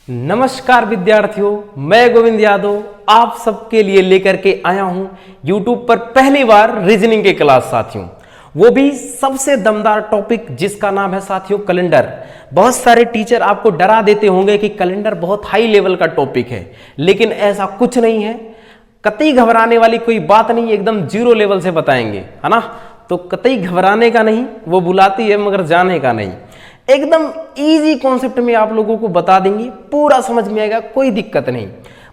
नमस्कार विद्यार्थियों, मैं गोविंद यादव आप सबके लिए लेकर के आया हूं YouTube पर पहली बार रीजनिंग के क्लास साथियों, वो भी सबसे दमदार टॉपिक जिसका नाम है साथियों कैलेंडर। बहुत सारे टीचर आपको डरा देते होंगे कि कैलेंडर बहुत हाई लेवल का टॉपिक है, लेकिन ऐसा कुछ नहीं है। कतई घबराने वाली कोई बात नहीं, एकदम जीरो लेवल से बताएंगे, है ना। तो कतई घबराने का नहीं, वो बुलाती है मगर जाने का नहीं। एकदम इजी कॉन्सेप्ट में आप लोगों को बता देंगे, पूरा समझ में आएगा, कोई दिक्कत नहीं।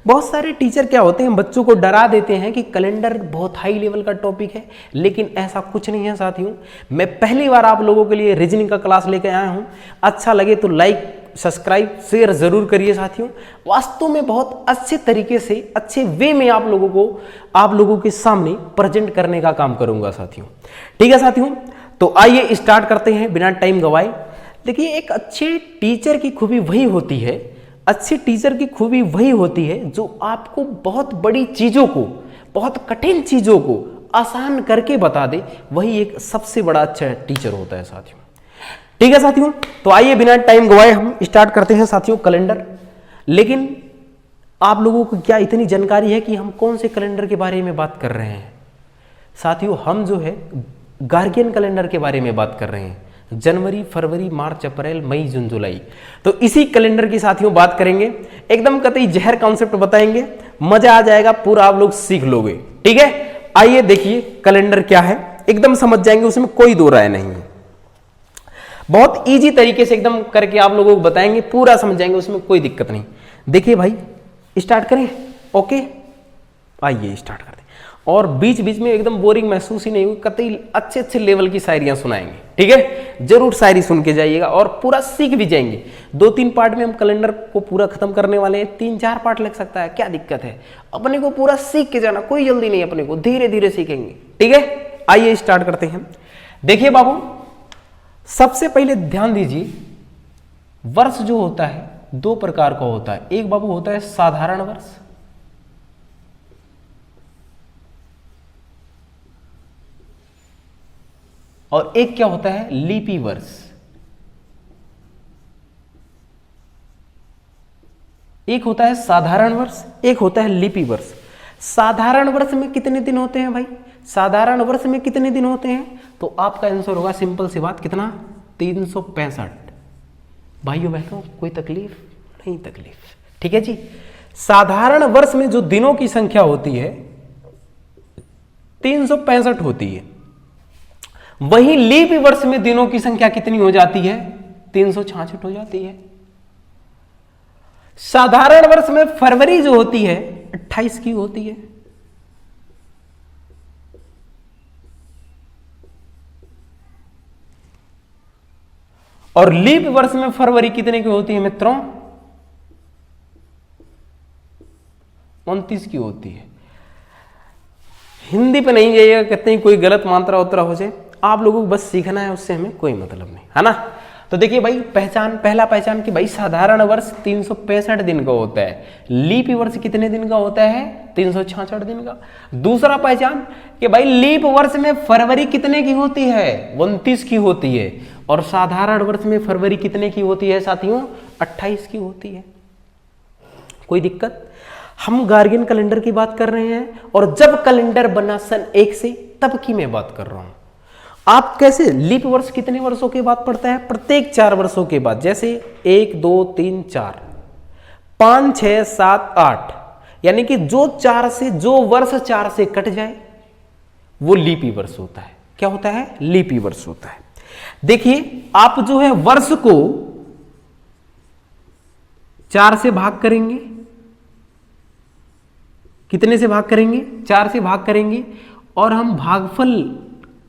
बहुत सारे टीचर क्या होते हैं, बच्चों को डरा देते हैं कि कैलेंडर बहुत हाई लेवल का टॉपिक है, लेकिन ऐसा कुछ नहीं है साथियों। मैं पहली बार आप लोगों के लिए रीजनिंग का क्लास लेकर आया हूं। अच्छा लगे तो लाइक, सब्सक्राइब, शेयर जरूर करिए साथियों। वास्तव में बहुत अच्छे तरीके से, अच्छे वे में आप लोगों के सामने प्रेजेंट करने का काम करूंगा साथियों। ठीक है साथियों, तो आइए स्टार्ट करते हैं बिना टाइम गवाए। देखिए, एक अच्छे टीचर की खूबी वही होती है, अच्छे टीचर की खूबी वही होती है जो आपको बहुत बड़ी चीजों को, बहुत कठिन चीजों को आसान करके बता दे। वही एक सबसे बड़ा अच्छा टीचर होता है साथियों। ठीक है साथियों, तो आइए बिना टाइम गवाए हम स्टार्ट करते हैं साथियों कैलेंडर। लेकिन आप लोगों को क्या इतनी जानकारी है कि हम कौन से कैलेंडर के बारे में बात कर रहे हैं साथियों? हम जो है गार्गियन कैलेंडर के बारे में बात कर रहे हैं। जनवरी, फरवरी, मार्च, अप्रैल, मई, जून, जुलाई, तो इसी कैलेंडर की साथियों बात करेंगे। एकदम कतई जहर कॉन्सेप्ट बताएंगे, मजा आ जाएगा, पूरा आप लोग सीख लोगे। ठीक है, आइए देखिए कैलेंडर क्या है, एकदम समझ जाएंगे, उसमें कोई दो राय नहीं है। बहुत इजी तरीके से एकदम करके आप लोगों को बताएंगे, पूरा समझ जाएंगे, उसमें कोई दिक्कत नहीं। देखिए भाई, स्टार्ट करें? ओके, आइए स्टार्ट करते हैं। और बीच बीच में एकदम बोरिंग महसूस ही नहीं होगी, कतई अच्छे अच्छे लेवल की शायरियां सुनाएंगे। ठीक है, जरूर शायरी सुन के जाइएगा और पूरा सीख भी जाएंगे। 2-3 पार्ट में हम कैलेंडर को पूरा खत्म करने वाले हैं। 3-4 पार्ट लग सकता है, क्या दिक्कत है? अपने को पूरा सीख के जाना, कोई जल्दी नहीं, अपने को धीरे धीरे सीखेंगे। ठीक है, आइए स्टार्ट करते हैं। देखिए बाबू, सबसे पहले ध्यान दीजिए, वर्ष जो होता है 2 प्रकार का होता है। एक बाबू होता है साधारण वर्ष, और एक क्या होता है, लीपी वर्ष। एक होता है साधारण वर्ष, एक होता है लीपी वर्ष। साधारण वर्ष में कितने दिन होते हैं भाई? साधारण वर्ष में कितने दिन होते हैं? तो आपका आंसर होगा सिंपल सी बात, कितना? 365। भाइयों बहनों, कोई तकलीफ नहीं? तकलीफ, ठीक है जी। साधारण वर्ष में जो दिनों की संख्या होती है 365 होती है। वही लीप वर्ष में दिनों की संख्या कितनी हो जाती है? 366 हो जाती है। साधारण वर्ष में फरवरी जो होती है 28 की होती है, और लीप वर्ष में फरवरी कितने की होती है मित्रों? 29 की होती है। हिंदी पे नहीं जाइएगा, कहते हैं कोई गलत मात्रा उत्तरा हो जाए, आप लोगों को बस सीखना है, उससे हमें कोई मतलब नहीं, है ना। तो देखिए भाई, पहला पहचान कि भाई साधारण वर्ष 365 दिन का होता है, लीप वर्ष कितने दिन का होता है? 366 दिन का। दूसरा पहचान कि भाई लीप वर्ष में फरवरी कितने की होती है? 29 की होती है, और साधारण वर्ष में फरवरी कितने की होती है साथियों? 28 की होती है। कोई दिक्कत? हम गार्गियन कैलेंडर की बात कर रहे हैं, और जब कैलेंडर बना सन 1 से तब की मैं बात कर रहा हूं। आप कैसे, लीप वर्ष कितने वर्षों के बाद पड़ता है? प्रत्येक 4 वर्षों के बाद। जैसे 1, 2, 3, 4, 5, 6, 7, 8, यानी कि जो वर्ष 4 से कट जाए वो लीपी वर्ष होता है। क्या होता है? लीपी वर्ष होता है। देखिए, आप जो है वर्ष को 4 से भाग करेंगे। कितने से भाग करेंगे? 4 से भाग करेंगे, और हम भागफल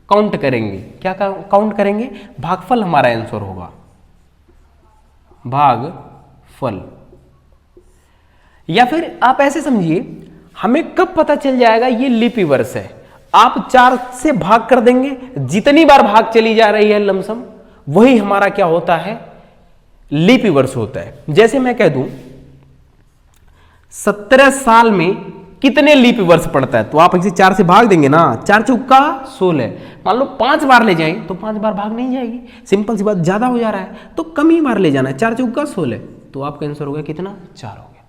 काउंट करेंगे। क्या काउंट करेंगे? भागफल हमारा आंसर होगा, भागफल। या फिर आप ऐसे समझिए, हमें कब पता चल जाएगा ये लीपी वर्ष है? आप 4 से भाग कर देंगे, जितनी बार भाग चली जा रही है लमसम, वही हमारा क्या होता है? लीपी वर्ष होता है। जैसे मैं कह दूं 17 साल में कितने लीप वर्ष पड़ता है, तो आप इसे 4 से भाग देंगे ना, 4 चौका 16। मान लो 5 बार ले जाएं तो 5 बार भाग नहीं जाएगी, सिंपल सी बात। ज्यादा हो जा रहा है तो कम ही बार ले जाना है, 4 चौका 16। तो आपका आंसर हो गया कितना, 4 हो गया।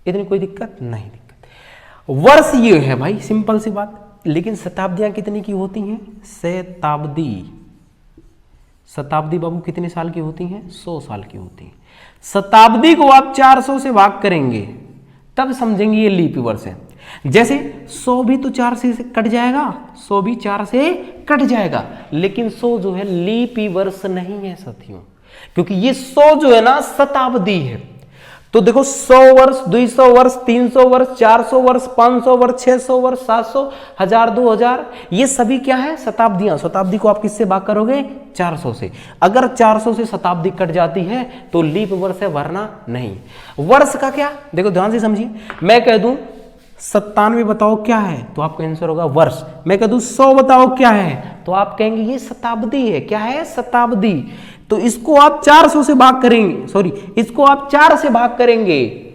इतनी कोई दिक्कत नहीं। दिक्कत वर्ष ये है भाई, सिंपल सी बात। लेकिन शताब्दियां कितनी की होती हैं, शताब्दी बाबू कितने साल की होती हैं, 100 साल की होती हैं। शताब्दी को आप 400 से भाग करेंगे तब समझेंगे ये लीप वर्ष है। जैसे 100 भी तो 4 से कट जाएगा, 100 भी 4 से कट जाएगा, लेकिन 100 जो है लीप वर्ष नहीं है साथियों, क्योंकि ये 100 जो है ना शताब्दी है। तो देखो 100 वर्ष, 200 वर्ष, 300 वर्ष, 400 वर्ष, 500 वर्ष, 600 वर्ष, 700, 1000, 2000, ये सभी क्या है, शताब्दियां। शताब्दी को आप किससे भाग करोगे, 400 से। अगर 400 से शताब्दी कट जाती है तो लीप वर्ष है, वरना नहीं। वर्ष का क्या, देखो ध्यान से समझिए। मैं कह दूं 97 बताओ क्या है, तो आपका आंसर होगा वर्ष। मैं कह दूं 100 बताओ क्या है, तो आप कहेंगे ये शताब्दी है। क्या है, शताब्दी। तो इसको आप 400 से भाग करेंगे, सॉरी इसको आप 4 से भाग करेंगे।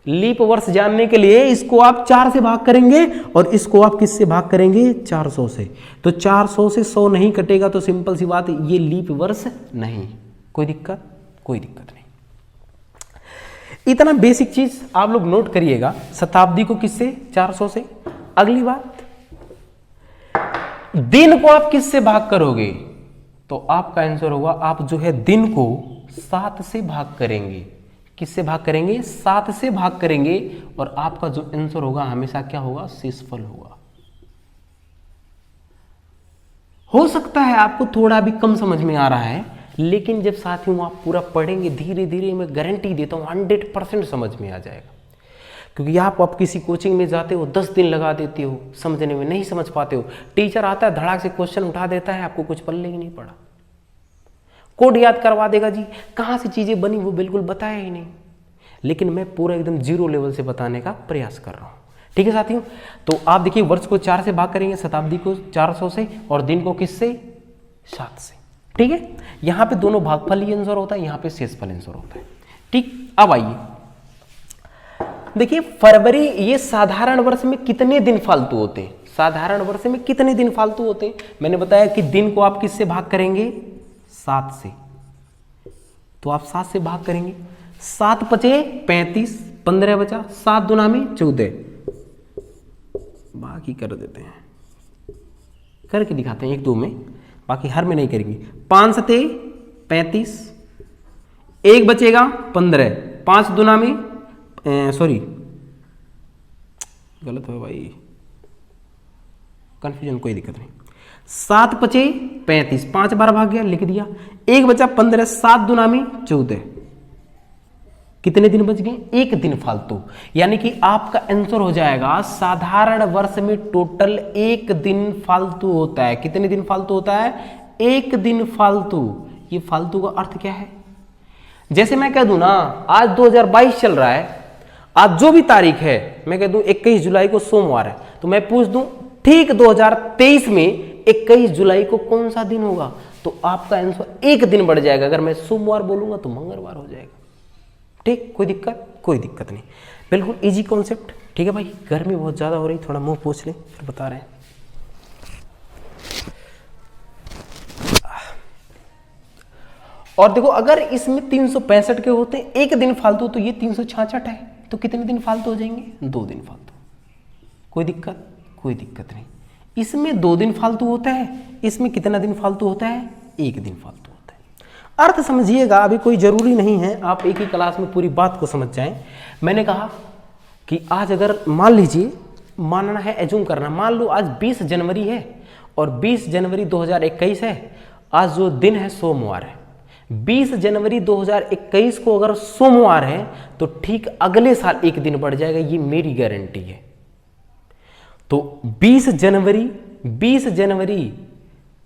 लीप वर्ष जानने के लिए इसको आप 4 से भाग करेंगे और इसको आप किससे भाग करेंगे, 400 से। तो 400 से 100 नहीं कटेगा, तो सिंपल सी बात, ये लीप वर्ष नहीं। कोई दिक्कत, कोई दिक्कत नहीं। इतना बेसिक चीज आप लोग नोट करिएगा। शताब्दी को किससे, 400 से। अगली बात, दिन को आप किससे भाग करोगे, तो आपका आंसर होगा, आप जो है दिन को 7 से भाग करेंगे। किससे भाग करेंगे, 7 से भाग करेंगे, और आपका जो आंसर होगा हमेशा क्या होगा, शेषफल होगा। हो सकता है आपको थोड़ा भी कम समझ में आ रहा है, लेकिन जब साथियों आप पूरा पढ़ेंगे धीरे धीरे, मैं गारंटी देता हूं 100% समझ में आ जाएगा। क्योंकि आप किसी कोचिंग में जाते हो, 10 दिन लगा देते हो समझने में, नहीं समझ पाते हो। टीचर आता है, धड़ाक से क्वेश्चन उठा देता है, आपको कुछ पल्ले ही नहीं पड़ा। कोड याद करवा देगा जी, कहाँ से चीजें बनी वो बिल्कुल बताया ही नहीं। लेकिन मैं पूरा एकदम 0 लेवल से बताने का प्रयास कर रहा हूँ। ठीक है साथियों, तो आप देखिए वर्ष को 4 से भाग करेंगे, शताब्दी को 400 से, और दिन को किससे, 7 से। ठीक है, यहाँ पे दोनों भागफल ही आंसर होता है, यहाँ पे शेषफल आंसर होता है। ठीक, अब आइए देखिए फरवरी, ये साधारण वर्ष में कितने दिन फालतू होते हैं, साधारण वर्ष में कितने दिन फालतू होते हैं। मैंने बताया कि दिन को आप किससे भाग करेंगे, 7 से। तो आप 7 से भाग करेंगे, 7 पचे 35, 15 बचा, 7 दूना में 14, बाकी कर देते हैं, करके दिखाते हैं 1-2 में, बाकी हर में नहीं करेंगे। 5 सते 35, 1 बचेगा 15, 5 दूना में सॉरी गलत हो भाई, कंफ्यूजन, कोई दिक्कत नहीं। 7 पचे 35, 5 बार भाग गया, लिख दिया। 1 बचा 15, 7 दूना में 14, कितने दिन बच गए, 1 दिन फालतू। यानी कि आपका आंसर हो जाएगा, साधारण वर्ष में टोटल 1 दिन फालतू होता है। कितने दिन फालतू होता है, 1 दिन फालतू। ये फालतू का अर्थ क्या है, जैसे मैं कह दूं ना, आज 2022 चल रहा है, आज जो भी तारीख है, मैं कह दूं 21 जुलाई को सोमवार है, तो मैं पूछ दूं ठीक 2023 में 21 जुलाई को कौन सा दिन होगा, तो आपका आंसर 1 दिन बढ़ जाएगा। अगर मैं सोमवार बोलूंगा तो मंगलवार हो जाएगा। ठीक, कोई दिक्कत, कोई दिक्कत नहीं, बिल्कुल इजी कॉन्सेप्ट। ठीक है भाई, गर्मी बहुत ज्यादा हो रही, थोड़ा मुंह पोंछ लें, फिर बता रहे हैं। और देखो अगर इसमें 365 के होते हैं, 1 दिन फालतू, तो ये 366 है, तो कितने दिन फालतू हो जाएंगे, 2 दिन फालतू। कोई दिक्कत, कोई दिक्कत नहीं। इसमें 2 दिन फालतू होता है, इसमें कितना दिन फालतू होता है, 1 दिन फालतू होता है। अर्थ समझिएगा, अभी कोई जरूरी नहीं है आप एक ही क्लास में पूरी बात को समझ जाएं। मैंने कहा कि आज अगर मान लीजिए, मानना है, एज्यूम करना, मान लो आज 20 जनवरी है और 20 जनवरी 2021 है, आज जो दिन है सोमवार है। 20 जनवरी 2021 को अगर सोमवार है तो ठीक अगले साल 1 दिन बढ़ जाएगा, ये मेरी गारंटी है। तो 20 जनवरी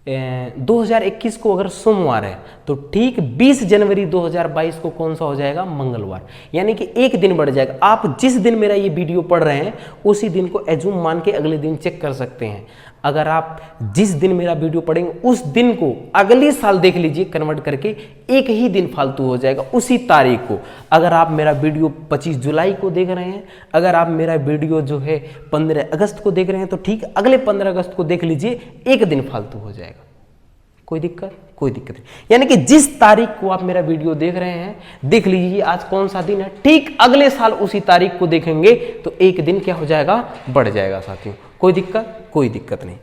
2021 को अगर सोमवार है तो ठीक 20 जनवरी 2022 को कौन सा हो जाएगा, मंगलवार। यानी कि 1 दिन बढ़ जाएगा। आप जिस दिन मेरा ये वीडियो पढ़ रहे हैं उसी दिन को एज्यूम मान के अगले दिन चेक कर सकते हैं। अगर आप जिस दिन मेरा वीडियो पढ़ेंगे उस दिन को अगले साल देख लीजिए, कन्वर्ट करके 1 ही दिन फालतू हो जाएगा उसी तारीख को। अगर आप मेरा वीडियो 25 जुलाई को देख रहे हैं, अगर आप मेरा वीडियो जो है 15 अगस्त को देख रहे हैं, तो ठीक अगले 15 अगस्त को देख लीजिए, 1 दिन फालतू हो जाएगा। कोई दिक्कत? कोई दिक्कत नहीं। यानी कि जिस तारीख को आप मेरा वीडियो देख रहे हैं, देख लीजिए आज कौन सा दिन है, ठीक अगले साल उसी तारीख को देखेंगे तो एक दिन क्या हो जाएगा, बढ़ जाएगा साथियों। कोई दिक्कत? कोई दिक्कत नहीं।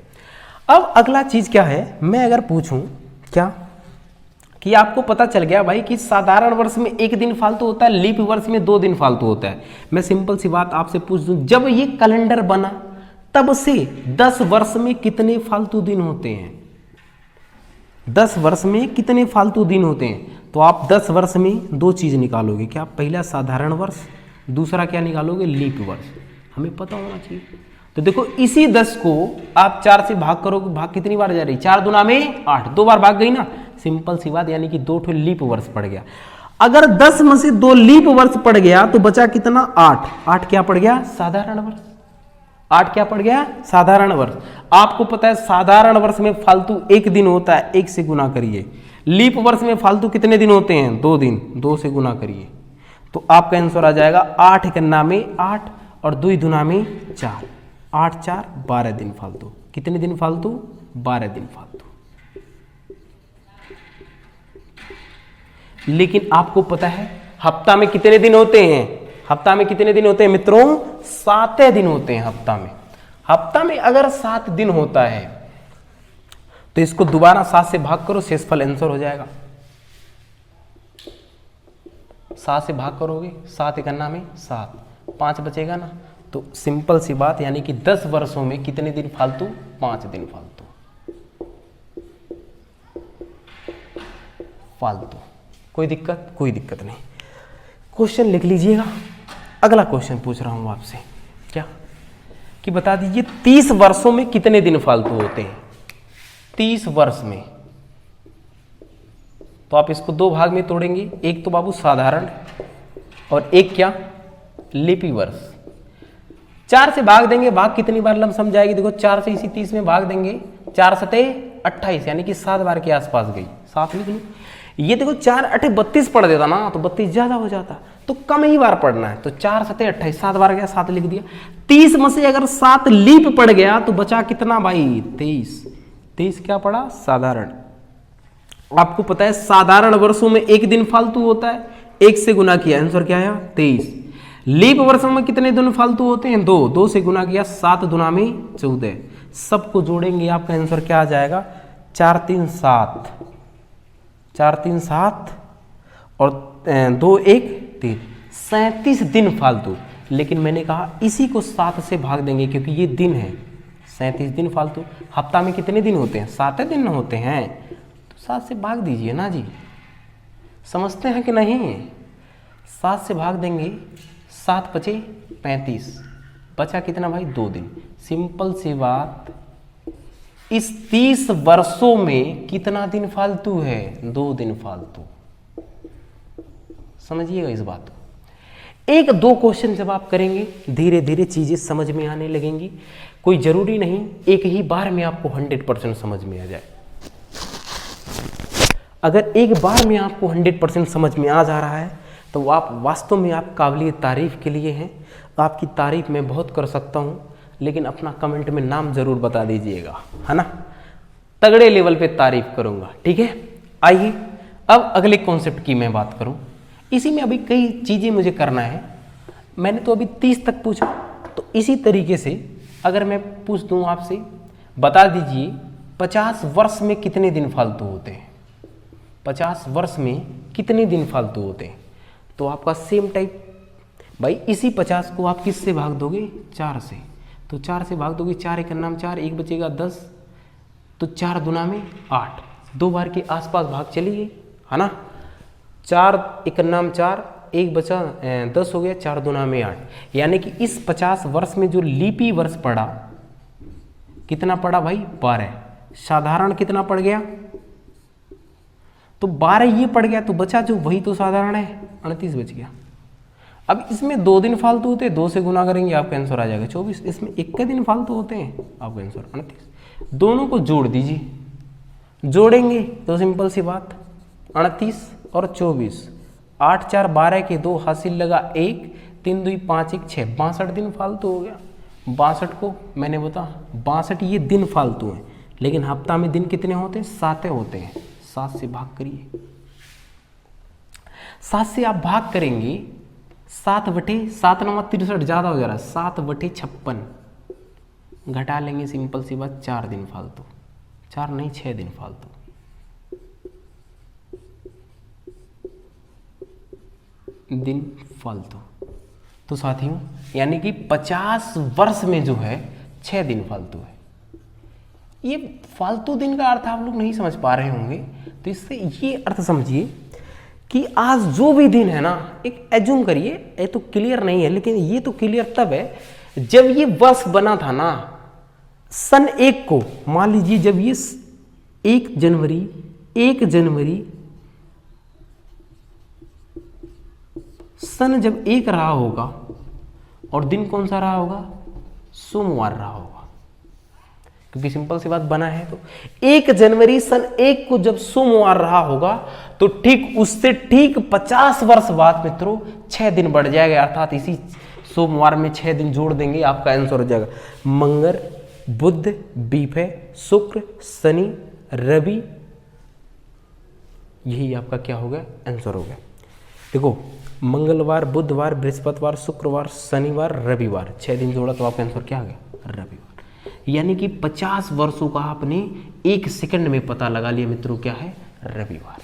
अब अगला चीज क्या है, मैं अगर पूछूं क्या कि आपको पता चल गया भाई कि साधारण वर्ष में एक दिन फालतू होता है, लीप वर्ष में 2 दिन फालतू होता है। मैं सिंपल सी बात आपसे पूछ दूं, जब ये कैलेंडर बना तब से 10 वर्ष में कितने फालतू दिन होते हैं? 10 वर्ष में कितने फालतू दिन होते हैं? तो आप 10 वर्ष में 2 चीज निकालोगे क्या, पहला साधारण वर्ष, दूसरा क्या निकालोगे, लीप वर्ष। हमें पता होना चाहिए। तो देखो इसी 10 को आप 4 से भाग करोगे, भाग कितनी बार जा रही, 4 दूना में 8, 2 बार भाग गई ना, सिंपल सी बात, यानी कि 2 ठो लीप वर्ष पड़ गया। अगर 10 में से 2 लीप वर्ष पड़ गया तो बचा कितना, 8। 8 क्या पड़ गया, साधारण वर्ष। 8 क्या पड़ गया, साधारण वर्ष। आपको पता है साधारण वर्ष में फालतू 1 दिन होता है, 1 से गुना करिए। लीप वर्ष में फालतू कितने दिन होते हैं, 2 दिन, 2 से गुना करिए तो आपका आंसर आ जाएगा 8 गन्ना में 8 और 2 दुना में 4, 8 4 12 दिन फालतू। कितने दिन फालतू, 12 दिन फालतू। लेकिन आपको पता है हफ्ता में कितने दिन होते हैं, हफ्ता में कितने दिन होते हैं मित्रों, 7 दिन होते हैं हफ्ता में। हफ्ता में अगर 7 दिन होता है तो इसको दोबारा 7 से भाग करो, शेषफल आंसर हो जाएगा। 7 से भाग करोगे, 7 गन्ना में 7, 5 बचेगा ना। तो सिंपल सी बात, यानी कि 10 वर्षों में कितने दिन फालतू, 5 दिन फालतू। फालतू कोई दिक्कत? कोई दिक्कत नहीं। क्वेश्चन लिख लीजिएगा। अगला क्वेश्चन पूछ रहा हूं आपसे, क्या कि बता दीजिए 30 वर्षों में कितने दिन फालतू होते हैं। 30 वर्ष में तो आप इसको 2 भाग में तोड़ेंगे, एक तो बाबू साधारण और एक क्या, लिपि वर्ष। 4 से भाग देंगे, भाग कितनी बार लमसम जाएगी, देखो 4 से इसी 30 में भाग देंगे, 4 सते 28, यानी कि 7 बार के आसपास गई। 7 लिख लो। ये देखो 4 8 32 पढ़ देता ना तो 32 ज्यादा हो जाता, तो कम ही बार पढ़ना है। तो 4 सते 28, 7 बार गया, 7 लिख दिया। 30 में से अगर 7 लीप पड़ गया तो बचा कितना भाई, 23। 23 क्या पड़ा, साधारण। आपको पता है साधारण वर्षों में 1 दिन फालतू होता है, 1 से गुना किया, आंसर क्या आया, 23। लीप वर्षों में कितने दिन फालतू होते हैं, 2, 2 से गुना किया, 7 दुना में 14। सबको जोड़ेंगे आपका आंसर क्या आ जाएगा, 4 3 7, 4 3 7 और 2 1 3, 37 दिन फालतू। लेकिन मैंने कहा इसी को 7 से भाग देंगे क्योंकि ये दिन है, 37 दिन फालतू। हफ्ता में कितने दिन होते हैं, 7 दिन होते हैं, तो 7 से भाग दीजिए ना जी। समझते हैं कि नहीं, 7 से भाग देंगे, 7 बचे 35, बचा कितना भाई, 2 दिन। सिंपल सी बात, इस 30 वर्षों में कितना दिन फालतू है, 2 दिन फालतू। समझिएगा इस बात को। 1-2 क्वेश्चन जब आप करेंगे धीरे धीरे चीजें समझ में आने लगेंगी। कोई जरूरी नहीं एक ही बार में आपको 100% समझ में आ जाए। अगर एक बार में आपको 100% समझ में आ जा रहा है तो आप वास्तव में आप काबिल तारीफ के लिए हैं। आपकी तारीफ मैं बहुत कर सकता हूं, लेकिन अपना कमेंट में नाम जरूर बता दीजिएगा, है ना। तगड़े लेवल पे तारीफ करूंगा, ठीक है। आइए अब अगले कॉन्सेप्ट की मैं बात करूं। इसी में अभी कई चीजें मुझे करना है। मैंने तो अभी 30 तक पूछा, तो इसी तरीके से अगर मैं पूछ दूं आपसे, बता दीजिए 50 वर्ष में कितने दिन फालतू होते हैं। 50 वर्ष में कितने दिन फालतू होते हैं, तो आपका सेम टाइप भाई इसी 50 को आप किससे भाग दोगे, 4 से। तो 4 से भाग दोगे, 4 एक नाम 4, 1 बचेगा 10, तो 4 दुना में 8, 2 बार के आसपास भाग चली गई, है ना। 4 एक नाम 4, 1 बचा 10 हो गया, 4 दुना में 8। यानी कि इस 50 वर्ष में जो लीपी वर्ष पड़ा, कितना पड़ा भाई, 12। साधारण कितना पड़ गया, तो 12 ये पड़ गया, तो बचा जो वही तो साधारण है, 29 बच गया। अब इसमें 2 दिन फालतू होते हैं, 2 से गुना करेंगे आपका आंसर आ जाएगा 24। इसमें 1 के दिन फालतू होते हैं, आपका आंसर 29। दोनों को जोड़ दीजिए, जोड़ेंगे तो सिंपल सी बात, 38 और 24, 8 4 12 के 2 हासिल लगा 1, 3 2 5 1 6, 62 दिन फालतू हो गया। 62 को मैंने बता 62 ये दिन फालतू हैं, लेकिन हफ्ता में दिन कितने होते हैं? 7 होते हैं। 7 से भाग करिए, 7 से आप भाग करेंगे 7/7 9 63 ज़्यादा हो जा रहा है, 7/56 घटा लेंगे, सिंपल सी बात, 4 दिन फालतू, 4 नहीं 6 दिन फालतू। दिन फालतू। तो साथियों यानी कि 50 वर्ष में जो है 6 दिन फालतू है। ये फालतू दिन का अर्थ आप लोग नहीं समझ पा रहे होंगे, तो इससे ये अर्थ समझिए कि आज जो भी दिन है ना, एक एज्यूम करिए, ये तो क्लियर नहीं है लेकिन ये तो क्लियर तब है जब ये वर्ष बना था ना, सन 1 को, मान लीजिए जब ये 1 जनवरी सन जब 1 रहा होगा और दिन कौन सा रहा होगा? सोमवार रहा होगा, क्योंकि सिंपल सी बात बना है। तो 1 जनवरी सन 1 को जब सोमवार रहा होगा तो ठीक उससे ठीक 50 वर्ष बाद मित्रों 6 दिन बढ़ जाएगा, अर्थात इसी सोमवार में 6 दिन जोड़ देंगे, आपका आंसर हो जाएगा मंगल, बुध, बीफे, शुक्र, शनि, रवि। यही आपका क्या हो गया? आंसर हो गया। देखो मंगलवार, बुधवार, बृहस्पतिवार, शुक्रवार, शनिवार, रविवार, 6 दिन जोड़ा तो आपका आंसर क्या आ गया? रविवार। यानी कि 50 वर्षों का आपने 1 सेकंड में पता लगा लिया मित्रों, क्या है? रविवार।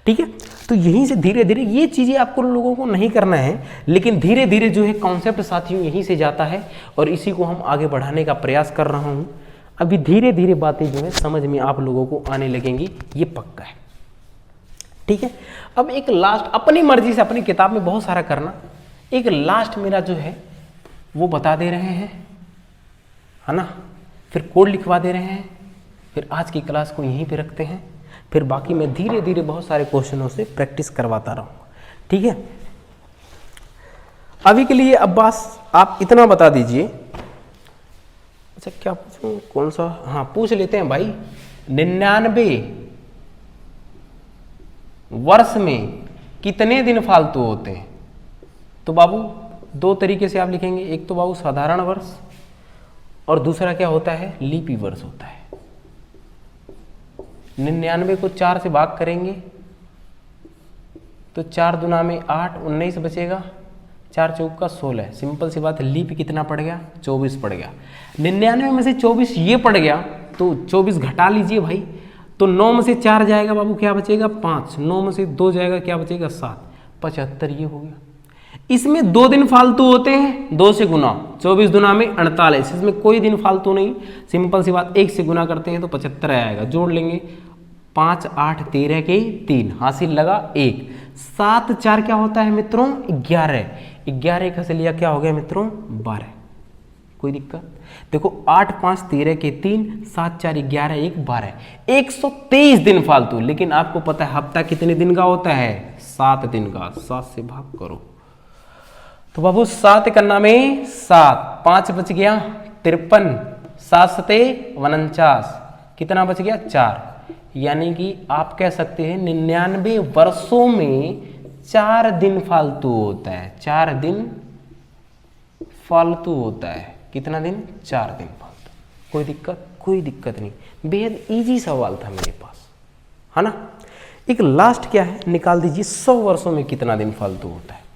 ठीक है, तो यहीं से धीरे धीरे ये चीज़ें आपको लोगों को नहीं करना है, लेकिन धीरे धीरे जो है कॉन्सेप्ट साथियों यहीं से जाता है और इसी को हम आगे बढ़ाने का प्रयास कर रहा हूँ। अभी धीरे धीरे बातें जो है समझ में आप लोगों को आने लगेंगी, ये पक्का है। ठीक है, अब एक लास्ट, अपनी मर्जी से अपनी किताब में बहुत सारा करना, एक लास्ट मेरा जो है वो बता दे रहे हैं, है ना, फिर कोड लिखवा दे रहे हैं, फिर आज की क्लास को यहीं पे रखते हैं, फिर बाकी मैं धीरे धीरे बहुत सारे क्वेश्चनों से प्रैक्टिस करवाता रहूँगा। ठीक है, अभी के लिए अब बस आप इतना बता दीजिए। अच्छा क्या पूछूं, कौन सा, हाँ पूछ लेते हैं भाई, 99 वर्ष में कितने दिन फालतू होते हैं? तो बाबू 2 तरीके से आप लिखेंगे, एक तो बाबू साधारण वर्ष और दूसरा क्या होता है? लीपी वर्ष होता है। 99 को 4 से भाग करेंगे तो 4 दूना में 8, 19 बचेगा, 4 चौका 16, सिंपल सी बात है। लीप कितना पड़ गया? 24 पड़ गया। 99 में से 24 ये पड़ गया तो 24 घटा लीजिए भाई, तो 9 में से 4 जाएगा बाबू, क्या बचेगा? 5, 9 में से 2 जाएगा, क्या बचेगा? 7, 75 ये हो गया। इसमें 2 दिन फालतू होते हैं, 2 से गुना, 24 दुना में 48, इसमें कोई दिन फालतू नहीं, सिंपल सी बात, 1 से गुना करते हैं तो 75 आएगा, जोड़ लेंगे 5, 8, 13 के 3, हासिल लगा 1, 7, 4 क्या होता है मित्रों? 11, 11 का से लिया क्या हो गया मित्रों? 12। कोई दिक्कत? देखो 8, 5, 13 के 3, 7, 4, 11, 1, 12, 123 दिन फालतू। लेकिन आपको पता है हफ्ता कितने दिन का होता है? 7 दिन का। 7 से भाग करो तो बाबू 7 करना में 7, 5 बच गया 53, 7 सते 49, कितना बच गया? 4। यानी कि आप कह सकते हैं 99 वर्षों में 4 दिन फालतू होता है, 4 दिन फालतू होता है। कितना दिन? 4 दिन फालतू। कोई दिक्कत? कोई दिक्कत नहीं, बेहद इजी सवाल था मेरे पास, है ना। एक लास्ट क्या है, निकाल दीजिए 100 वर्षों में कितना दिन फालतू होता है?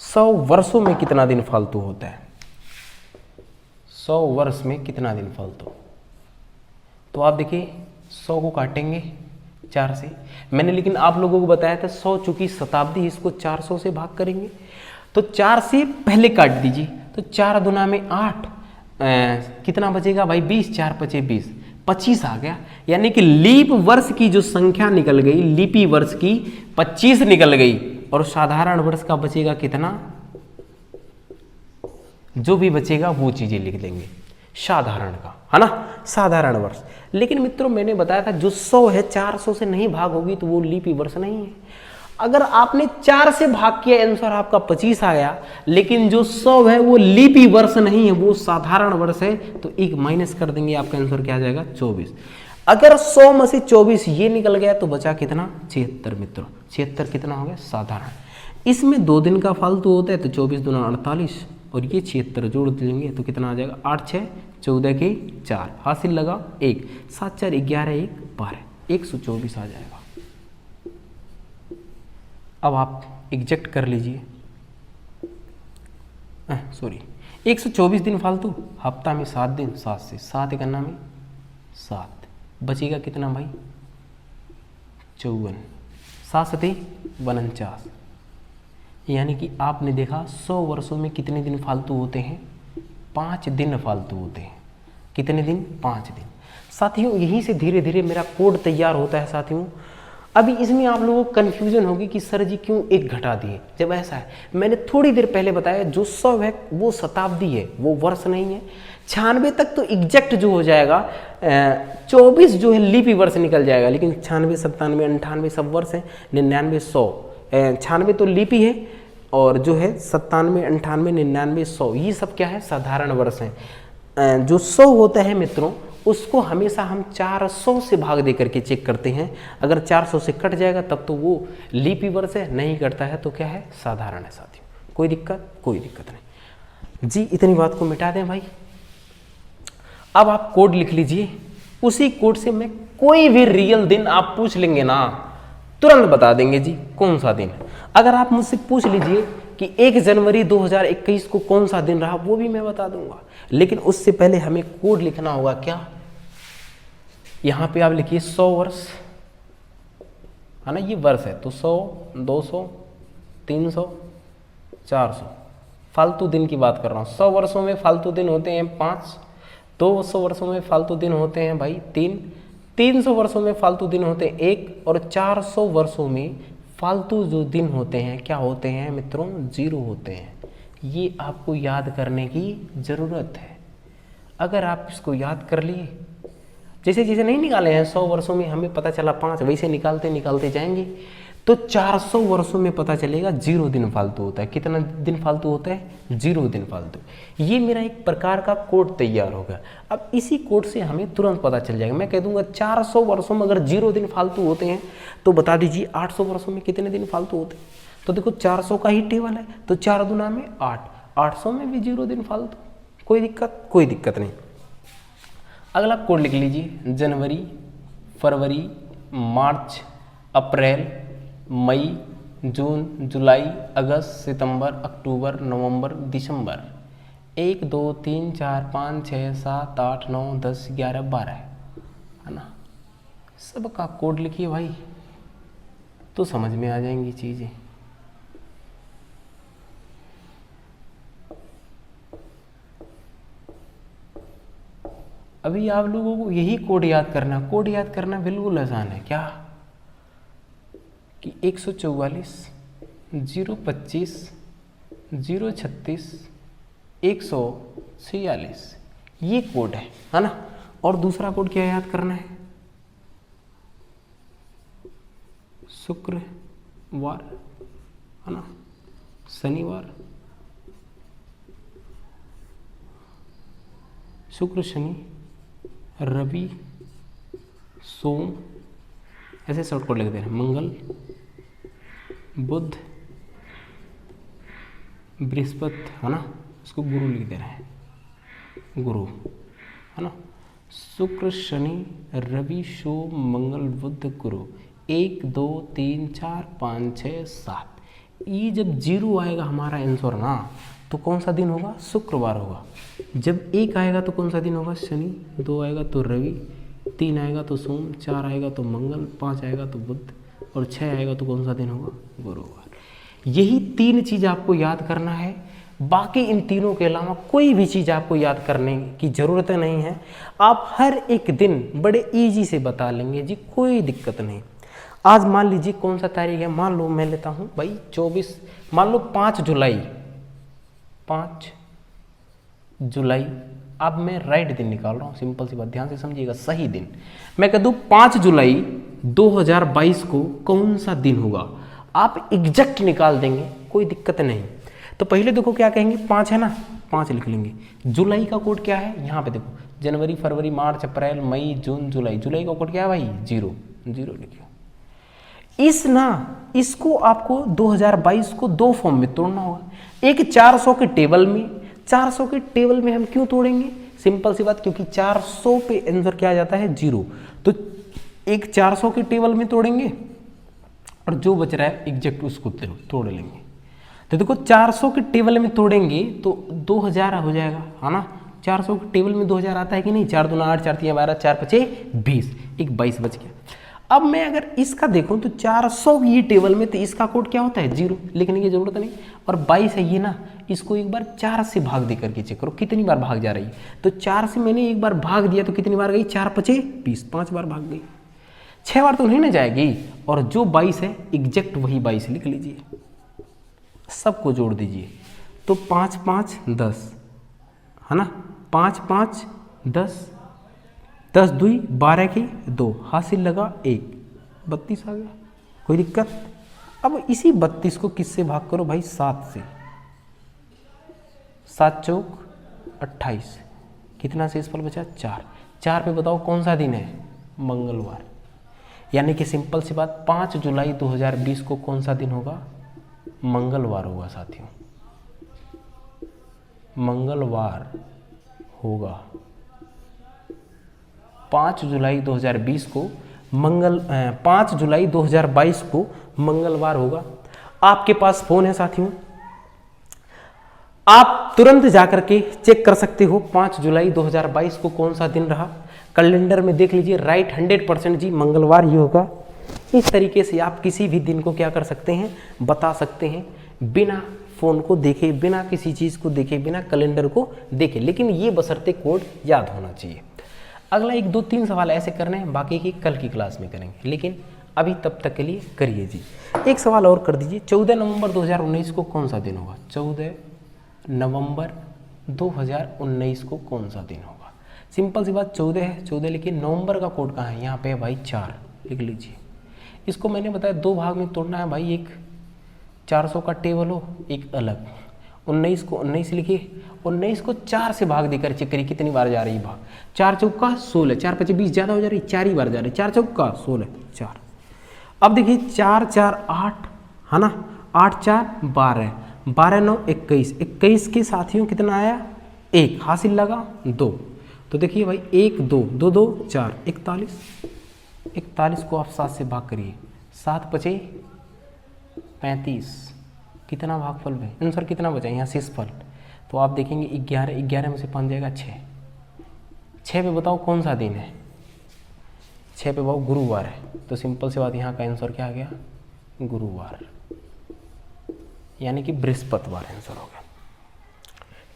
100 वर्षों में कितना दिन फालतू होता है? 100 वर्ष में कितना दिन फालतू? तो आप देखिए 100 को काटेंगे 4 से, मैंने लेकिन आप लोगों को बताया था 100 चूंकि शताब्दी, इसको 400 से भाग करेंगे तो 4 से पहले काट दीजिए, तो 4 दुना में 8, कितना बचेगा भाई? 20, 4 पचे 20, 25 आ गया। यानी कि लीप वर्ष की जो संख्या निकल गई, लीपी वर्ष की 25 निकल गई, और साधारण वर्ष का बचेगा कितना? जो भी बचेगा वो चीजें लिख देंगे साधारण का, है ना, साधारण वर्ष। लेकिन मित्रों मैंने बताया था जो 100 है 400 से नहीं भाग होगी तो वो लीपी वर्ष नहीं है। अगर आपने 4 से भाग किया आंसर आपका 25 आया, लेकिन जो 100 है वो लीपी वर्ष नहीं है, वो साधारण वर्ष है, तो 1 माइनस कर देंगे, आपका आंसर क्या आ जाएगा? 24। अगर 100 में से 24 ये निकल गया तो बचा कितना? 76 मित्रों। 76 कितना हो गया? साधारण। इसमें 2 दिन का फालतू होता है तो 24 दूना 48 और ये 76 जोड़ देंगे तो कितना आ जाएगा, 8 6 14 के 4, हासिल लगा 1, 7 4 11 1 12, 124 आ जाएगा। अब आप एग्जैक्ट कर लीजिए, सॉरी 124 दिन फालतू, हफ्ता में 7 दिन, 7 से 7 गन्ना में 7, बचेगा कितना भाई 54, 7 सते 49, यानी कि आपने देखा 100 वर्षों में कितने दिन फालतू होते हैं, 5 दिन फालतू होते हैं। कितने दिन, 5 दिन। साथियों यहीं से धीरे धीरे मेरा कोड तैयार होता है साथियों। अभी इसमें आप लोगों को कन्फ्यूजन होगी कि सर जी क्यों 1 घटा दिए, जब ऐसा है मैंने थोड़ी देर पहले बताया जो 100 है वो शताब्दी है, वो वर्ष नहीं है। 96 तक तो एग्जैक्ट जो हो जाएगा, 24 जो है लीपी वर्ष निकल जाएगा, लेकिन 96 97 98 सब वर्ष है, 99 100, 96 तो लीपी है और जो है 97 98 99 100 ये सब क्या है, साधारण वर्ष हैं। जो 100 होता है मित्रों उसको हमेशा हम 400 से भाग दे करके चेक करते हैं। अगर 400 से कट जाएगा तब तो वो लीपी वर्ष है, नहीं कटता है तो क्या है, साधारण है साथियों। कोई दिक्कत, कोई दिक्कत नहीं जी। इतनी बात को मिटा दें भाई। अब आप कोड लिख लीजिए, उसी कोड से मैं कोई भी रियल दिन आप पूछ लेंगे ना तुरंत बता देंगे जी कौन सा दिन। अगर आप मुझसे पूछ लीजिए कि 1 जनवरी 2021 को कौन सा दिन रहा, वो भी मैं बता दूंगा, लेकिन उससे पहले हमें कोड लिखना होगा। क्या, यहां पे आप लिखिए 100 वर्ष है ना, ये वर्ष है तो 100 200 300 400 फालतू दिन की बात कर रहा हूं। 100 वर्षों में फालतू दिन होते हैं 5, 200 वर्षों में फालतू दिन होते हैं भाई 3, 300 वर्षों में फालतू दिन होते हैं 1, और 400 वर्षों में फालतू जो दिन होते हैं क्या होते हैं मित्रों, 0 होते हैं। ये आपको याद करने की ज़रूरत है। अगर आप इसको याद कर लिए, जैसे जैसे नहीं निकाले हैं 100 वर्षों में हमें पता चला 5, वैसे निकालते निकालते जाएंगे तो 400 वर्षों में पता चलेगा 0 दिन फालतू होता है। कितना दिन फालतू होता है, 0 दिन फालतू। ये मेरा एक प्रकार का कोड तैयार होगा। अब इसी कोड से हमें तुरंत पता चल जाएगा। मैं कह दूंगा 400 वर्षों में अगर 0 दिन फालतू होते हैं तो बता दीजिए 800 वर्षों में कितने दिन फालतू होते हैं। तो देखो 400 का ही टेबल है तो 4 दूना में 8, 800 में भी 0 दिन फालतू। कोई दिक्कत, कोई दिक्कत नहीं। अगला कोड लिख लीजिए, जनवरी, फरवरी, मार्च, अप्रैल, मई, जून, जुलाई, अगस्त, सितंबर, अक्टूबर, नवंबर, दिसंबर। 1 2 3 4 5 6 7 8 9 10 11 12 है ना। सबका कोड लिखिए भाई तो समझ में आ जाएंगी चीज़ें। अभी आप लोगों को यही कोड याद करना। कोड याद करना बिल्कुल आसान है। क्या कि 144 025 036 146 ये कोड है ना। और दूसरा कोड क्या याद करना है, शुक्रवार है ना, शनिवार, शुक्र शनि रवि सोम, ऐसे शॉर्ट कोड लिख दे रहे हैं, मंगल बुध बृहस्पति है ना, उसको गुरु लिख दे रहे हैं, गुरु है ना। शुक्र शनि रवि सोम मंगल बुध गुरु। 1 2 3 4 5 6 7। ये जब 0 आएगा हमारा आंसर ना तो कौन सा दिन होगा, शुक्रवार होगा। जब 1 आएगा तो कौन सा दिन होगा, शनि। 2 आएगा तो रवि, 3 आएगा तो सोम, 4 आएगा तो मंगल, 5 आएगा तो बुध, और 6 आएगा तो कौन सा दिन होगा, गुरुवार। यही 3 चीज़ आपको याद करना है। बाकी इन तीनों के अलावा कोई भी चीज़ आपको याद करने की ज़रूरत नहीं है। आप हर एक दिन बड़े इजी से बता लेंगे जी, कोई दिक्कत नहीं। आज मान लीजिए कौन सा तारीख है, मान लो मैं लेता हूँ भाई 24, मान लो 5 जुलाई, 5 जुलाई। अब मैं राइट दिन निकाल रहा हूँ, सिंपल सी बात, ध्यान से समझिएगा, सही दिन। मैं कह दूँ 5 जुलाई 2022 को कौन सा दिन होगा, आप एग्जैक्ट निकाल देंगे, कोई दिक्कत नहीं। तो पहले देखो क्या कहेंगे, 5 है ना, 5 लिख लेंगे। जुलाई का कोड क्या है, यहाँ पे देखो, जनवरी फरवरी मार्च अप्रैल मई जून जुलाई। जुलाई का कोड क्या है भाई, 0 लिखिए। इसको आपको 2022 को 2 फॉर्म में तोड़ना होगा। एक 400 के टेबल में, 400 के टेबल में हम क्यों तोड़ेंगे? सिंपल सी बात, क्योंकि 400 पे आंसर क्या आ जाता है 0, तो एक 400 के टेबल में तोड़ेंगे और जो बच रहा है एग्जैक्ट उसको तोड़ लेंगे। तो देखो 400 के टेबल में तोड़ेंगे तो 2000 हो जाएगा, है ना। 400 के टेबल में 2000 आता है कि नहीं? 4 दूना 8, 4 तीन 12, 4 पचे 20, एक 22 बच गया। अब मैं अगर इसका देखूं तो 400 ये टेबल में, तो इसका कोड क्या होता है 0, लिखने की जरूरत नहीं। और 22 है ये ना, इसको एक बार 4 से भाग दे करके चेक करो कितनी बार भाग जा रही है। तो 4 से मैंने एक बार भाग दिया तो कितनी बार गई? 4 पचे 20, 5 बार भाग गई, 6 बार तो नहीं ना जाएगी। और जो 22 है एग्जैक्ट वही 22 लिख लीजिए, सबको जोड़ दीजिए। तो 5 5 10, है ना, 5 5 10, 10 2 12 की 2, हासिल लगा 1, 32 आ गया। कोई दिक्कत? अब इसी 32 को किससे भाग करो भाई? 7 से। 7 चौक 28, कितना शेषफल बचा? 4। 4 पे बताओ कौन सा दिन है? मंगलवार। यानी कि सिंपल सी बात, 5 जुलाई 2020 को कौन सा दिन होगा? मंगलवार होगा साथियों, मंगलवार होगा। 5 जुलाई 2020 को 5 जुलाई 2022 को मंगलवार होगा। आपके पास फोन है साथियों, आप तुरंत जाकर के चेक कर सकते हो 5 जुलाई 2022 को कौन सा दिन रहा। कैलेंडर में देख लीजिए, राइट 100% जी, मंगलवार ही होगा। इस तरीके से आप किसी भी दिन को क्या कर सकते हैं? बता सकते हैं, बिना फोन को देखे, बिना किसी चीज़ को देखे, बिना कैलेंडर को देखे। लेकिन ये बशर्ते कोड याद होना चाहिए। अगला 1 2 3 सवाल ऐसे करने हैं, बाकी की कल की क्लास में करेंगे, लेकिन अभी तब तक के लिए करिए जी। एक सवाल और कर दीजिए, 14 नवंबर 2019 को कौन सा दिन होगा? 14 नवंबर 2019 को कौन सा दिन होगा? सिंपल सी बात, 14 है, 14 लिखिए। नवंबर का कोड कहाँ है? यहाँ पे है भाई 4, लिख लीजिए। इसको मैंने बताया 2 भाग में तोड़ना है भाई, एक 400 का टेबल हो, एक अलग। 19 को 19 लिखिए, 19 को 4 से भाग देकर चेक करिए कितनी बार जा रही भाग। 4 चौका 16, 4 पचे 20, ज़्यादा हो जा रही, 4 ही बार जा रही, 4 चौका 16, 4। अब देखिए 4 4 8, है ना, 8 4 12, 12 9 21, 21 के साथियों कितना आया? 1, हासिल लगा 2। तो देखिए भाई 1 2 2 2 4, 41, 41 को आप 7 से भाग करिए, 7 पचे 35, कितना भागफल में आंसर कितना बचा? यहाँ शेषफल। तो आप देखेंगे 11, 11 में से 5 जाएगा 6, 6 पे बताओ कौन सा दिन है? 6 पे बताओ गुरुवार है। तो सिंपल सी बात, यहाँ का आंसर क्या आ गया? गुरुवार, यानी कि बृहस्पतिवार आंसर हो गया।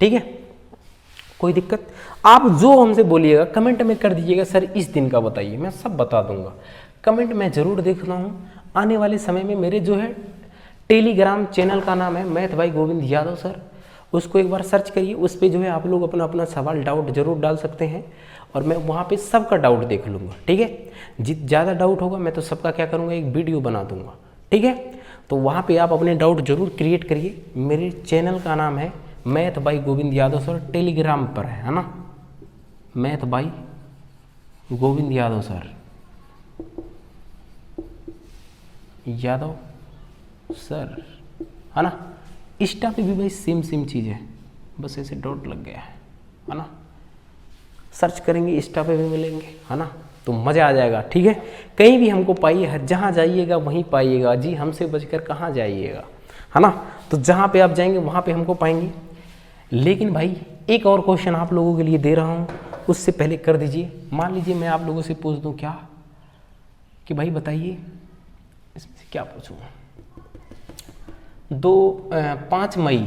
ठीक है, कोई दिक्कत? आप जो हमसे बोलिएगा कमेंट में कर दीजिएगा, सर इस दिन का बताइए, मैं सब बता दूंगा। कमेंट मैं जरूर देख रहा हूँ। आने वाले समय में मेरे जो है टेलीग्राम चैनल का नाम है math by Govind Yadav sir, उसको एक बार सर्च करिए। उस पर जो है आप लोग अपना अपना सवाल डाउट जरूर डाल सकते हैं और मैं वहाँ पे सबका डाउट देख लूँगा। ठीक है, ज़्यादा डाउट होगा मैं तो सबका क्या करूँगा, एक वीडियो बना दूँगा। ठीक है, तो वहाँ पे आप अपने डाउट जरूर क्रिएट करिए। मेरे चैनल का नाम है math by Govind Yadav sir, Telegram पर है ना, math by Govind Yadav sir, Yadav sir, है ना। इंस्टा पे भी भाई सेम चीज़ है, बस ऐसे डॉट लग गया है ना। सर्च करेंगे इंस्टा पे भी मिलेंगे, है ना, तो मज़ा आ जाएगा। ठीक है, कहीं भी हमको पाइए, जहाँ जाइएगा वहीं पाइएगा जी, हमसे बचकर कहाँ जाइएगा, है ना। तो जहाँ पे आप जाएंगे वहाँ पे हमको पाएंगे। लेकिन भाई एक और क्वेश्चन आप लोगों के लिए दे रहा हूँ, उससे पहले कर दीजिए। मान लीजिए मैं आप लोगों से पूछ दूँ क्या कि भाई बताइए, इसमें से क्या पूछूँ? 5 मई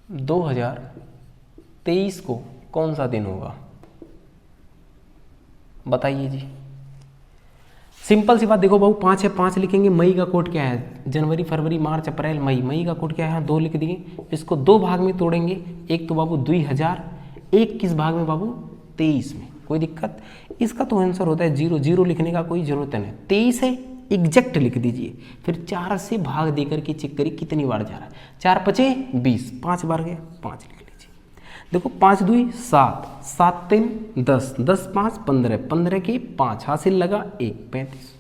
2023 को कौन सा दिन होगा? बताइए जी। सिंपल सी बात, देखो बाबू 5 है, 5 लिखेंगे। मई का कोड क्या है? जनवरी फरवरी मार्च अप्रैल मई। मई का कोड क्या है? 2 लिख दिए। इसको 2 भाग में तोड़ेंगे, एक तो बाबू 2000, एक किस भाग में बाबू? 23 में। कोई दिक्कत? इसका तो आंसर होता है 0, 0 लिखने का कोई जरूरत नहीं। 23 है, एग्जैक्ट लिख दीजिए। फिर 4 से भाग देकर के चेक करिए कितनी बार जा रहा है। 4 पचे 20, 5 बार गया, 5 लिख लीजिए। देखो 5 2 7, 7 3 10, 10 5 15, 15 के 5, हासिल लगा 1, 35।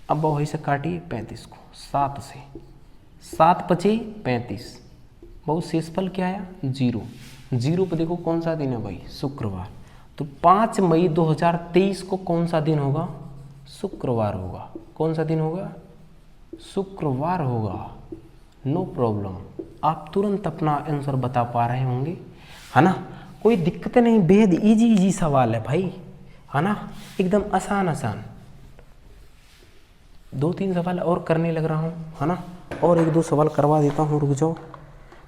अब वही से काटिए 35 को 7 से, 7 पचे 35, बहुत शेषफल क्या आया 0। 0 पे देखो कौन सा दिन है भाई, शुक्रवार। तो 5 मई 2023 को कौन सा दिन होगा, शुक्रवार होगा। कौन सा दिन होगा, शुक्रवार होगा। नो प्रॉब्लम, आप तुरंत अपना आंसर बता पा रहे होंगे, है ना। कोई दिक्कत नहीं, बेहद इजी सवाल है भाई, है ना, एकदम आसान। 2-3 सवाल और करने लग रहा हूँ, है ना, और 1-2 सवाल करवा देता हूँ, रुक जाओ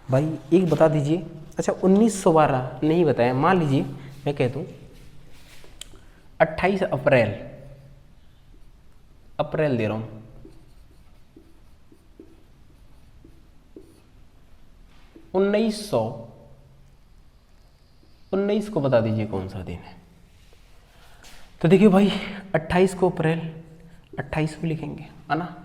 भाई। एक बता दीजिए, अच्छा 1912 नहीं बताया, मान लीजिए मैं कह दूँ 28 अप्रैल दे रहा हूँ, 1919 को बता दीजिए कौन सा दिन है। तो देखिए भाई 28 को अप्रैल 28 को लिखेंगे, है ना।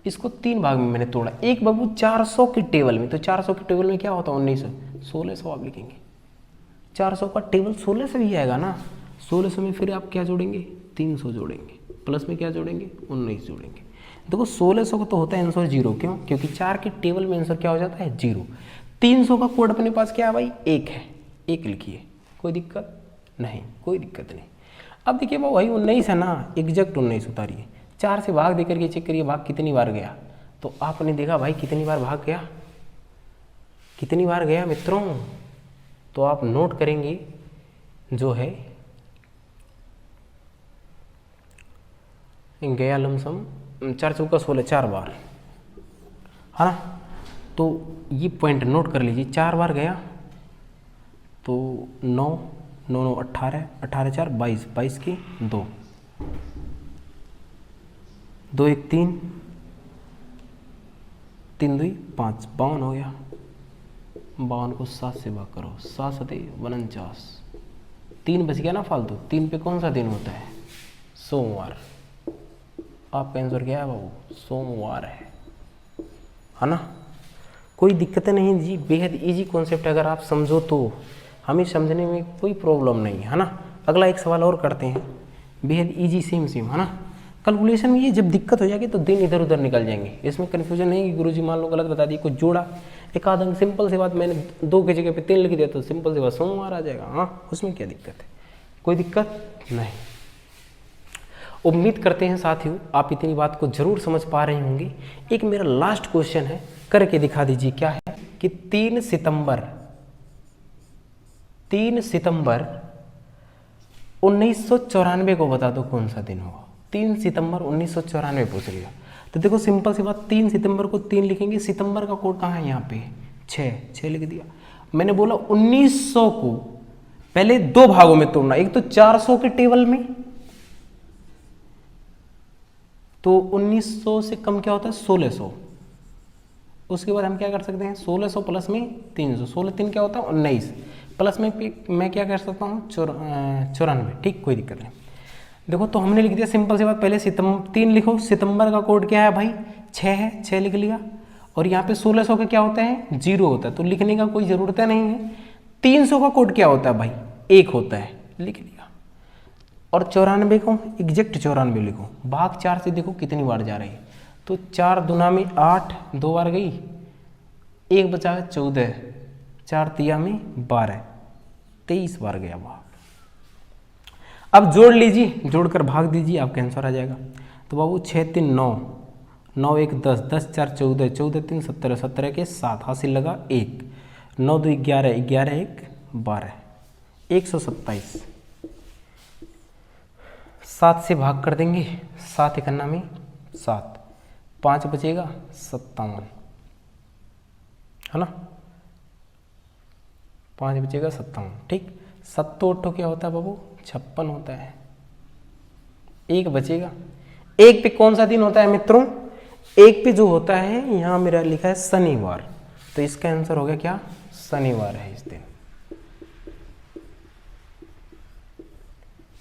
इसको 3 भाग में मैंने तोड़ा, एक बाबू 400 की टेबल में, तो 400 की टेबल में क्या होता है 1900, 1600 आप लिखेंगे। 400 का टेबल 16 से भी आएगा ना, 1600 में फिर आप क्या जोड़ेंगे 300 जोड़ेंगे, प्लस में क्या जोड़ेंगे 19 जोड़ेंगे। देखो 1600 का तो होता है आंसर 0, क्यों, क्योंकि 4 की टेबल में आंसर क्या हो जाता है 0। 300 का कोड अपने पास क्या है भाई 1 है, 1 लिखिए, कोई दिक्कत नहीं, कोई दिक्कत नहीं। अब देखिए भाई 19 है ना, एग्जैक्ट 19 उतारिए, 4 से भाग देकर के चेक करिए भाग कितनी बार गया। तो आपने देखा भाई कितनी बार भाग गया, कितनी बार गया मित्रों। तो आप नोट करेंगे जो है गया लमसम 4 चौका 16, 4 बार, है ना। तो ये पॉइंट नोट कर लीजिए, 4 बार गया तो 9 9 9 18 18 4 22 22 की 2 2 1 3 3 2 5 52 हो गया। 52 को 7 से भाग करो, 7 7 49, 3 बच गया ना फालतू। 3 पे कौन सा दिन होता है सोमवार। आपका आंसर क्या है बाबू सोमवार है ना। कोई दिक्कत नहीं जी, बेहद इजी कॉन्सेप्ट, अगर आप समझो तो हमें समझने में कोई प्रॉब्लम नहीं है ना। अगला एक सवाल और करते हैं, बेहद इजी सेम है ना। कैलकुलेशन में ये जब दिक्कत हो जाएगी तो दिन इधर उधर निकल जाएंगे, इसमें कन्फ्यूजन नहीं कि गुरुजी मान लो गलत बता दिए, कुछ जोड़ा एक आध अंक, सिंपल सी बात, मैंने 2 की जगह पे 3 लिख दिया तो सिंपल सी बात सोमवार आ जाएगा। हाँ उसमें क्या दिक्कत है, कोई दिक्कत नहीं। उम्मीद करते हैं साथियों आप इतनी बात को जरूर समझ पा रहे होंगे। एक मेरा लास्ट क्वेश्चन है, करके दिखा दीजिए, क्या है कि 3 सितंबर 1994 को बता दो कौन सा दिन होगा। 3 सितंबर 1994 पूछ लिया तो देखो सिंपल सी बात, 3 सितंबर को 3 लिखेंगे, सितंबर का कोड कहाँ है यहाँ पे 6 लिख दिया। मैंने बोला 1900 को पहले 2 भागों में तोड़ना, एक तो 400 के टेबल में, तो 1900 से कम क्या होता है 1600, उसके बाद हम क्या कर सकते हैं 1600 प्लस में 300, 16 3 क्या होता है 19, प्लस में मैं क्या कर सकता हूँ 94, ठीक कोई दिक्कत नहीं। देखो तो हमने लिख दिया सिंपल सी बात, पहले 3 लिखो, सितंबर का कोड क्या है भाई 6 है, 6 लिख लिया, और यहाँ पे 1600 का क्या होता है 0 होता है, तो लिखने का कोई ज़रूरत नहीं है। 300 का कोड क्या होता है भाई 1 होता है, लिख लिया। और 94 को एग्जैक्ट 94 लिखो, भाग 4 से देखो कितनी बार जा रही है, तो 4 दूना में 8, 2 बार गई, 1 बचा 14, 4 तिया में 12, 23 बार गया भाग। अब जोड़ लीजिए, जोड़कर भाग दीजिए, आपका आंसर आ जाएगा। तो बाबू 6 3 9, 9 1 10, 10 4 14, 14 3 17, 17 के 7, हासिल लगा 1, 9 2 11, 11 1 12, 127। 7 से भाग कर देंगे, 7 इकन्ना में 7, 5 बचेगा 57, है ना, 5 बचेगा 57, ठीक। 7 8 क्या होता है बाबू 56 होता है, 1 बचेगा। 1 पे कौन सा दिन होता है मित्रों, 1 पे जो होता है यहाँ मेरा लिखा है शनिवार, तो इसका आंसर हो गया क्या शनिवार है इस दिन।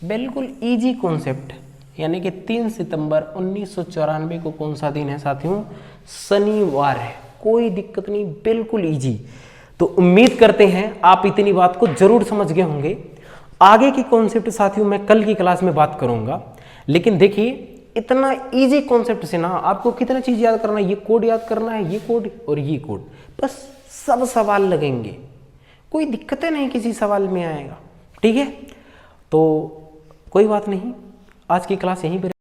बिल्कुल इजी कॉन्सेप्ट, यानी कि 3 सितंबर 1994 को कौन सा दिन है साथियों शनिवार है, कोई दिक्कत नहीं, बिल्कुल इजी। तो उम्मीद करते हैं आप इतनी बात को जरूर समझ गए होंगे। आगे की कॉन्सेप्ट साथियों मैं कल की क्लास में बात करूंगा, लेकिन देखिए इतना इजी कॉन्सेप्ट से ना आपको कितना चीज याद करना है, ये कोड याद करना है, ये कोड और ये कोड, बस सब सवाल लगेंगे, कोई दिक्कतें नहीं किसी सवाल में आएगा। ठीक है, तो कोई बात नहीं, आज की क्लास यहीं पर